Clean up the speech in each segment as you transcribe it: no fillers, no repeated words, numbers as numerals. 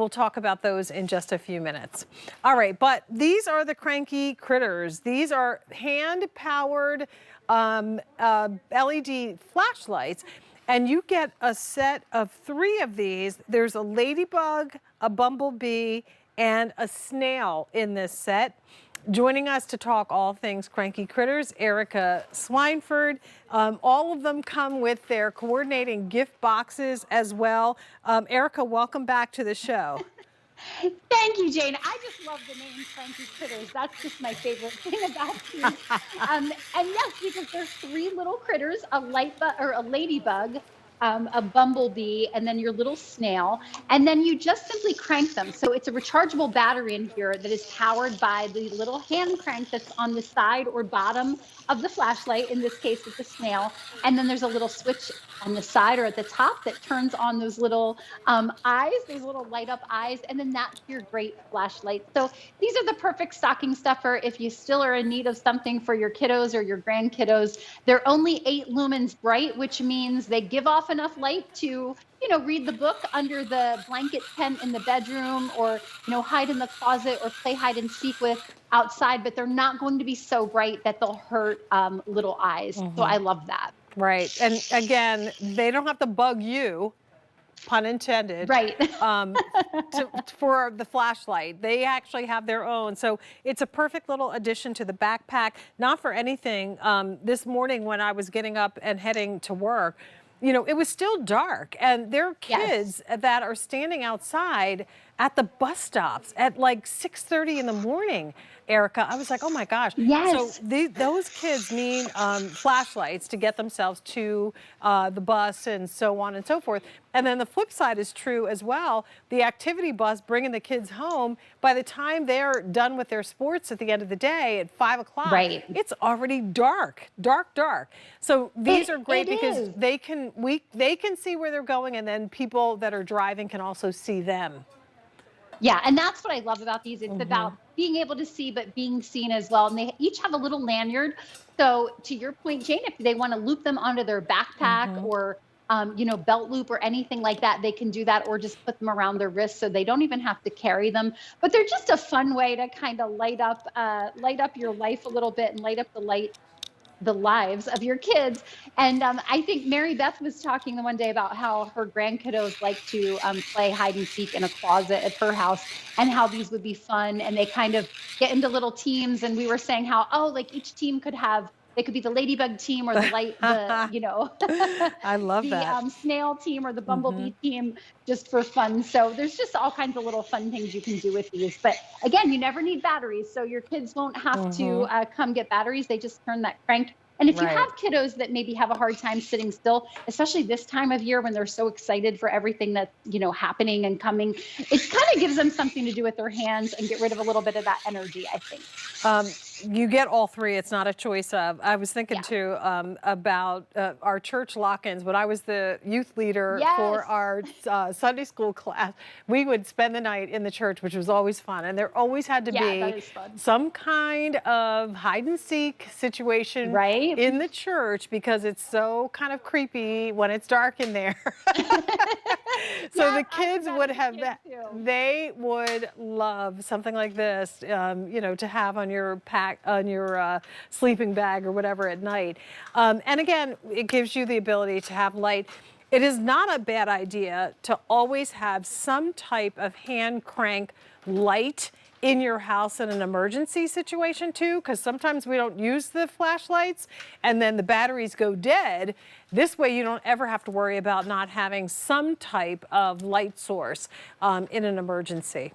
we'll talk about those in just a few minutes. All right, but these are the Cranky Critters. These are hand-powered LED flashlights, and you get a set of 3 of these. There's a ladybug, a bumblebee, and a snail in this set. Joining us to talk all things Cranky Critters, Erica Swineford. All of them come with their coordinating gift boxes as well. Erica, welcome back to the show. Thank you, Jane. I just love the name Cranky Critters. That's just my favorite thing about these. And yes, because there's 3 little critters, a ladybug, a bumblebee, and then your little snail. And then you just simply crank them. So it's a rechargeable battery in here that is powered by the little hand crank that's on the side or bottom of the flashlight, in this case with the snail. And then there's a little switch on the side or at the top that turns on those little eyes, those little light up eyes, and then that's your great flashlight. So these are the perfect stocking stuffer if you still are in need of something for your kiddos or your grandkiddos. They're only 8 lumens bright, which means they give off enough light to, read the book under the blanket tent in the bedroom, or, hide in the closet or play hide and seek with outside, but they're not going to be so bright that they'll hurt little eyes. So I love that. Right. And again, they don't have to bug you, pun intended, right? For the flashlight. They actually have their own. So it's a perfect little addition to the backpack. Not for anything. This morning when I was getting up and heading to work, it was still dark, and there are kids that are standing outside at the bus stops at like 6:30 in the morning. Erica, I was like, oh my gosh. Yes. So those kids need flashlights to get themselves to the bus and so on and so forth. And then the flip side is true as well. The activity bus bringing the kids home, by the time they're done with their sports at the end of the day at 5 o'clock, it's already dark. So these are great because they can see where they're going, and then people that are driving can also see them. Yeah, and that's what I love about these. It's about being able to see, but being seen as well. And they each have a little lanyard. So to your point, Jane, if they want to loop them onto their backpack or, belt loop or anything like that, they can do that, or just put them around their wrists so they don't even have to carry them. But they're just a fun way to kind of light up your life a little bit and light up the lives of your kids. And I think Mary Beth was talking the one day about how her grandkiddos like to play hide and seek in a closet at her house, and how these would be fun. And they kind of get into little teams. And we were saying how, each team they could be the ladybug team, or I love the snail team, or the bumblebee team, just for fun. So there's just all kinds of little fun things you can do with these. But again, you never need batteries, so your kids won't have to come get batteries. They just turn that crank. And if you have kiddos that maybe have a hard time sitting still, especially this time of year when they're so excited for everything that's, happening and coming, it kind of gives them something to do with their hands and get rid of a little bit of that energy, I think. You get all 3. It's not a choice of. I was thinking too about our church lock-ins. When I was the youth leader for our Sunday school class, we would spend the night in the church, which was always fun. And there always had to be some kind of hide and seek situation in the church, because it's so kind of creepy when it's dark in there. So the kids would have that. They would love something like this, to have on your sleeping bag or whatever at night. And again, it gives you the ability to have light. It is not a bad idea to always have some type of hand crank light in your house in an emergency situation too, because sometimes we don't use the flashlights and then the batteries go dead. This way you don't ever have to worry about not having some type of light source in an emergency.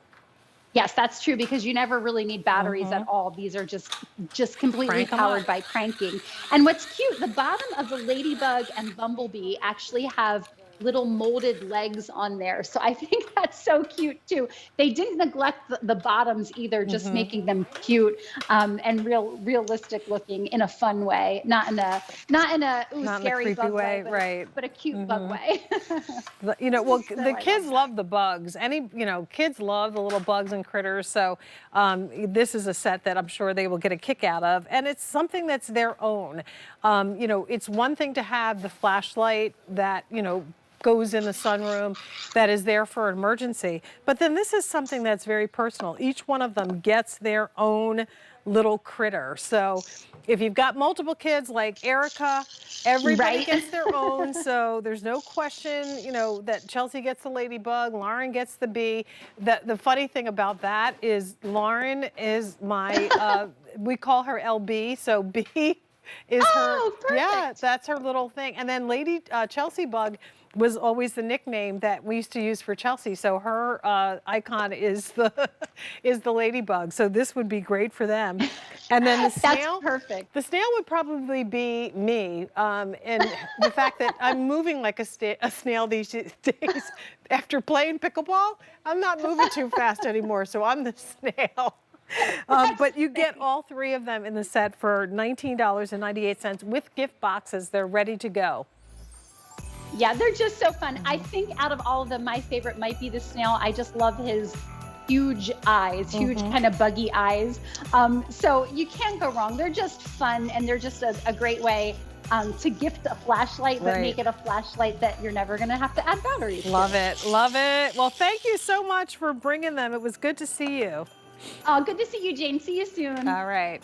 Yes, that's true, because you never really need batteries at all. These are just completely powered by cranking. And what's cute, the bottom of the ladybug and bumblebee actually have little molded legs on there. So I think that's so cute too. They didn't neglect the bottoms either, just making them cute and realistic looking in a fun way, not in a scary bug way, but a cute bug way. The kids love the bugs. Kids love the little bugs and critters. So this is a set that I'm sure they will get a kick out of, and it's something that's their own. It's one thing to have the flashlight that goes in the sunroom, that is there for an emergency. But then this is something that's very personal. Each one of them gets their own little critter. So if you've got multiple kids like Erica, everybody gets their own. So there's no question, you know, that Chelsea gets the ladybug, Lauren gets the bee. The funny thing about that is Lauren is my, we call her LB, so B is her, perfect. yeah, that's her little thing. And then Lady Chelsea Bug was always the nickname that we used to use for Chelsea. So her icon is the ladybug. So this would be great for them. And then the snail. That's perfect. The snail would probably be me. And the fact that I'm moving like a snail these days after playing pickleball, I'm not moving too fast anymore. So I'm the snail. But you get all three of them in the set for $19.98 with gift boxes. They're ready to go. Yeah, they're just so fun. I think out of all of them, my favorite might be the snail. I just love his huge eyes, huge kind of buggy eyes. So you can't go wrong. They're just fun, and they're just a great way to gift a flashlight, but make it a flashlight that you're never going to have to add batteries to. Love it. Love it. Well, thank you so much for bringing them. It was good to see you. Good to see you, Jane. See you soon. All right.